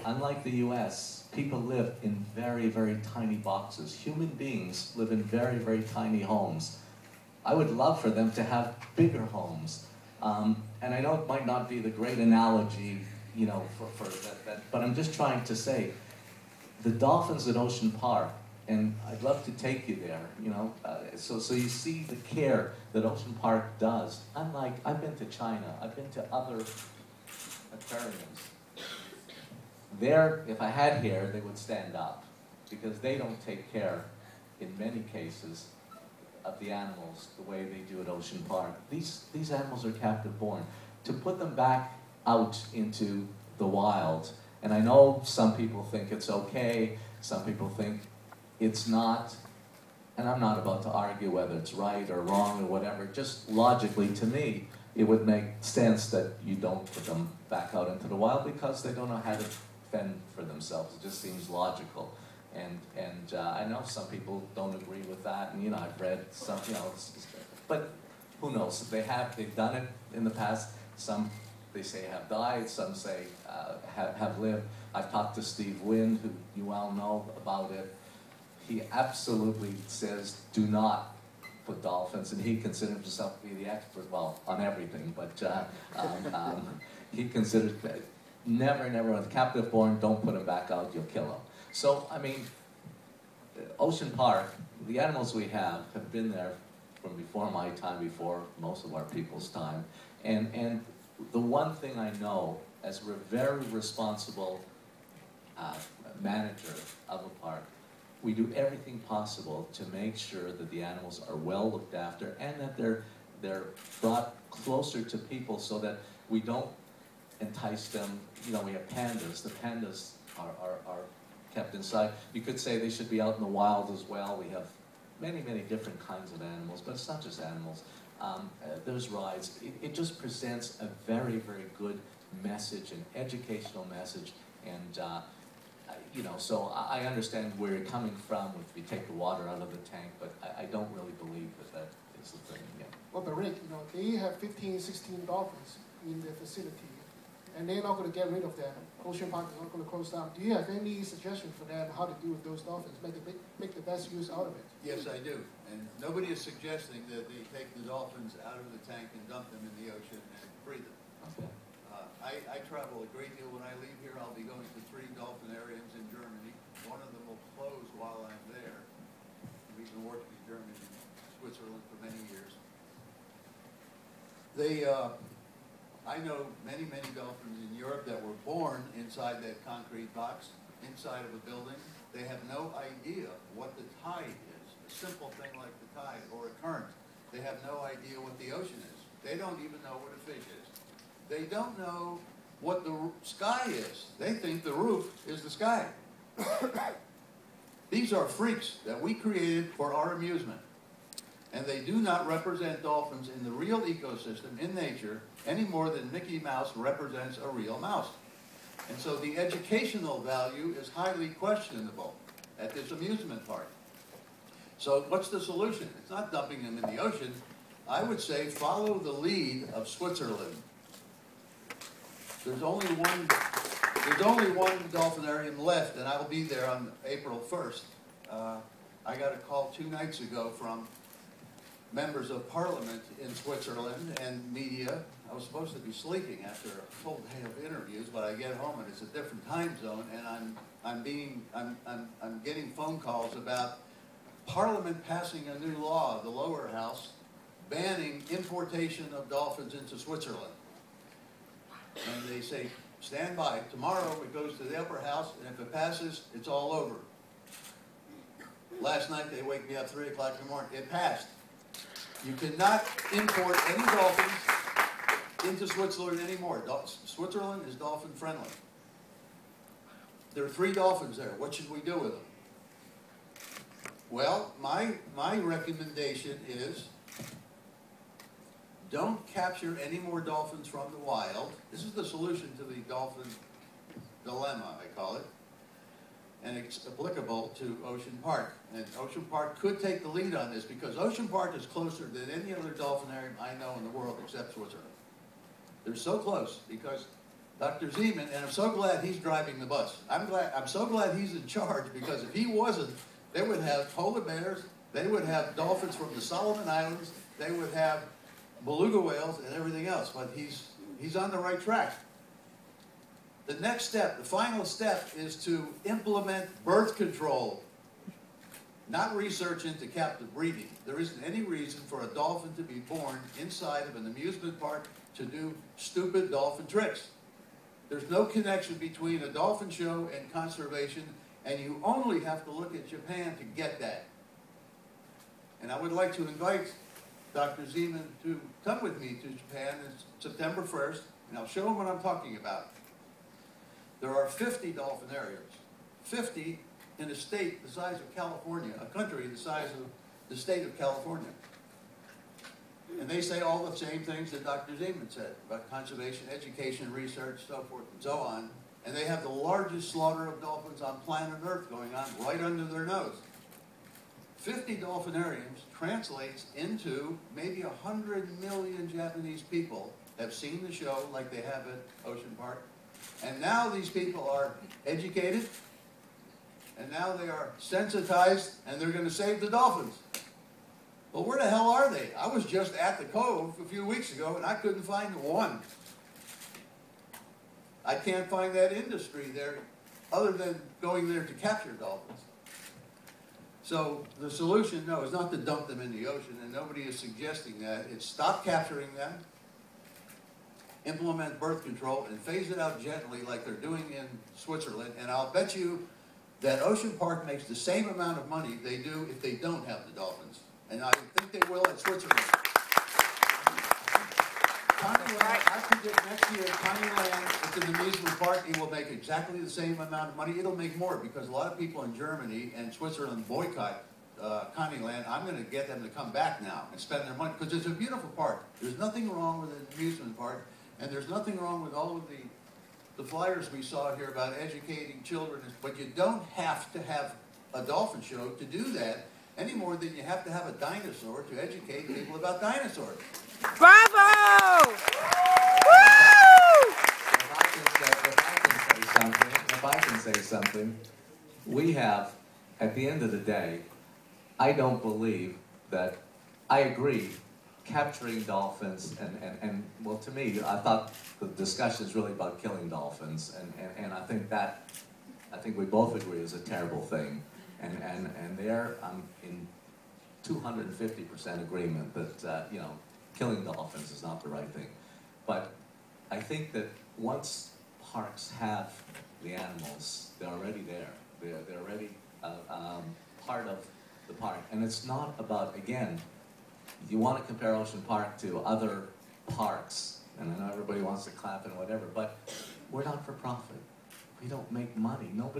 unlike the US, people live in very, very tiny boxes. Human beings live in very, very tiny homes. I would love for them to have bigger homes. And I know it might not be the great analogy, you know, for that, but I'm just trying to say, the dolphins at Ocean Park, and I'd love to take you there, you know, so you see the care that Ocean Park does. Unlike, I've been to China, I've been to other aquariums. There, if I had hair, they would stand up, because they don't take care, in many cases, of the animals the way they do at Ocean Park. These animals are captive born. To put them back out into the wild, and I know some people think it's okay, some people think it's not, and I'm not about to argue whether it's right or wrong or whatever. Just logically, to me, it would make sense that you don't put them back out into the wild because they don't know how to fend for themselves. It just seems logical. And I know some people don't agree with that, and you know, I've read some, you know, but who knows? They've done it in the past. Some they say have died, some say have lived. I've talked to Steve Wynn, who you all know about it. He absolutely says do not put dolphins, and he considers himself to be the expert, well, on everything, but he considers never, with captive born, don't put them back out, you'll kill them. So, I mean, Ocean Park, the animals we have been there from before my time, before most of our people's time. And the one thing I know, as a very responsible manager of a park, we do everything possible to make sure that the animals are well looked after and that they're brought closer to people so that we don't entice them. You know, we have pandas. The pandas are kept inside. You could say they should be out in the wild as well. We have many, many different kinds of animals, but it's not just animals. There's rides. It just presents a very, very good message, an educational message, and you know, so I understand where you're coming from if you take the water out of the tank, but I don't really believe that is the thing. Yeah. Well, but Rick, you know, they have 15, 16 dolphins in the facility, and they're not going to get rid of them. Ocean Park is not going to close down. Do you have any suggestion for them how to do with those dolphins? Make the best use out of it. Yes, I do. And nobody is suggesting that they take the dolphins out of the tank and dump them in the ocean and free them. Okay. I travel a great deal. When I leave here, I'll be going to 3 dolphinariums in Germany. One of them will close while I'm there. We've been working in Germany and Switzerland for many years. I know many, many dolphins in Europe that were born inside that concrete box, inside of a building. They have no idea what the tide is, a simple thing like the tide or a current. They have no idea what the ocean is. They don't even know what a fish is. They don't know what the sky is. They think the roof is the sky. These are freaks that we created for our amusement. And they do not represent dolphins in the real ecosystem, in nature, any more than Mickey Mouse represents a real mouse. And so the educational value is highly questionable at this amusement park. So what's the solution? It's not dumping them in the ocean. I would say follow the lead of Switzerland. There's only one dolphinarium left, and I'll be there on April 1st. I got a call 2 nights ago from members of parliament in Switzerland and media. I was supposed to be sleeping after a full day of interviews, but I get home and it's a different time zone, and I'm getting phone calls about Parliament passing a new law, the lower house, banning importation of dolphins into Switzerland. And they say, stand by. Tomorrow it goes to the upper house, and if it passes, it's all over. Last night they wake me up 3 o'clock in the morning. It passed. You cannot import any dolphins into Switzerland anymore. Switzerland is dolphin friendly. There are 3 dolphins there. What should we do with them? Well, my recommendation is don't capture any more dolphins from the wild. This is the solution to the dolphin dilemma, I call it. And it's applicable to Ocean Park. And Ocean Park could take the lead on this because Ocean Park is closer than any other dolphinarium I know in the world except Switzerland. They're so close because Dr. Zeman, and I'm so glad he's driving the bus. I'm so glad he's in charge, because if he wasn't, they would have polar bears, they would have dolphins from the Solomon Islands, they would have beluga whales and everything else. But he's on the right track. The next step, the final step, is to implement birth control, not research into captive breeding. There isn't any reason for a dolphin to be born inside of an amusement park to do stupid dolphin tricks. There's no connection between a dolphin show and conservation, and you only have to look at Japan to get that. And I would like to invite Dr. Zeman to come with me to Japan on September 1st, and I'll show him what I'm talking about. There are 50 dolphinariums, 50 in a state the size of California, a country the size of the state of California. And they say all the same things that Dr. Zeman said about conservation, education, research, so forth and so on. And they have the largest slaughter of dolphins on planet Earth going on right under their nose. 50 dolphinariums translates into maybe 100 million Japanese people have seen the show like they have at Ocean Park. And now these people are educated, and now they are sensitized, and they're going to save the dolphins. Well, where the hell are they? I was just at the Cove a few weeks ago, and I couldn't find one. I can't find that industry there other than going there to capture dolphins. So the solution, no, is not to dump them in the ocean, and nobody is suggesting that. It's stop capturing them, implement birth control, and phase it out gently like they're doing in Switzerland. And I'll bet you that Ocean Park makes the same amount of money they do if they don't have the dolphins. And I think they will at Switzerland. Coneyland, I predict next year, Coneyland, it's an amusement park, it will make exactly the same amount of money. It'll make more, because a lot of people in Germany and Switzerland boycott Coneyland. I'm going to get them to come back now and spend their money, because it's a beautiful park. There's nothing wrong with an amusement park, and there's nothing wrong with all of the flyers we saw here about educating children. But you don't have to have a dolphin show to do that, any more than you have to have a dinosaur to educate people about dinosaurs. Bravo! If I can say something, we have, at the end of the day, I don't believe that, I agree, capturing dolphins, and well, to me, I thought the discussion is really about killing dolphins, and I think we both agree is a terrible thing. And there, I'm in 250% agreement that, you know, killing dolphins is not the right thing. But I think that once parks have the animals, they're already there. They're already part of the park. And it's not about, again, you want to compare Ocean Park to other parks, and I know everybody wants to clap and whatever, but we're not for profit. We don't make money. No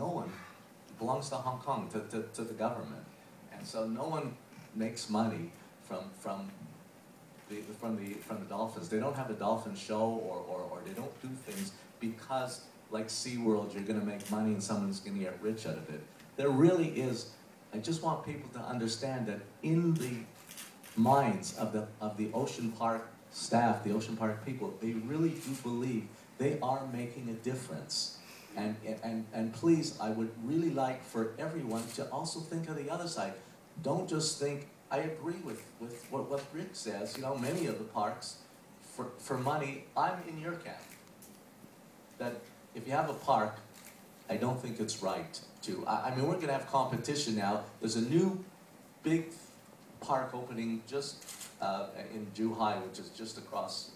one belongs to Hong Kong, to the government. And so no one makes money from the dolphins. They don't have a dolphin show, or they don't do things because, like SeaWorld, you're going to make money and someone's going to get rich out of it. There really is, I just want people to understand that in the minds of the Ocean Park staff, the Ocean Park people, they really do believe they are making a difference. And please, I would really like for everyone to also think of the other side. Don't just think, I agree with what Rick says, you know, many of the parks, for money, I'm in your camp. That if you have a park, I don't think it's right to, I mean, we're going to have competition now. There's a new big park opening just in Zhuhai, which is just across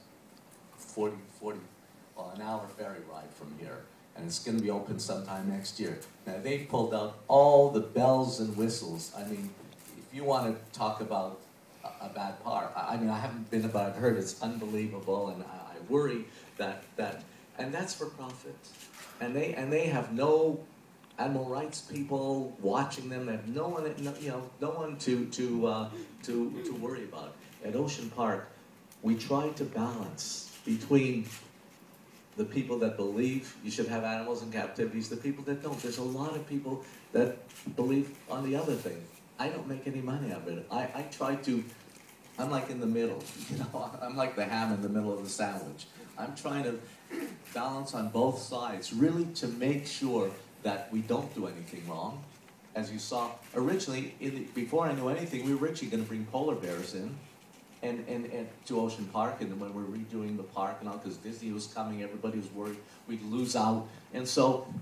an hour ferry ride from here. And it's going to be open sometime next year. Now, they've pulled out all the bells and whistles. I mean, if you want to talk about a bad park, I mean, I haven't been, but I've heard it's unbelievable, and I worry that, and that's for profit. And they have no animal rights people watching them. They have no one, you know, no one to worry about. At Ocean Park, we try to balance between the people that believe you should have animals in captivities, the people that don't. There's a lot of people that believe on the other thing. I don't make any money out of it. I try to, I'm like in the middle, you know, I'm like the ham in the middle of the sandwich. I'm trying to balance on both sides, really to make sure that we don't do anything wrong. As you saw, originally, before I knew anything, we were originally going to bring polar bears in and to Ocean Park, and when we were redoing the park and all, because Disney was coming, everybody was worried we'd lose out. And so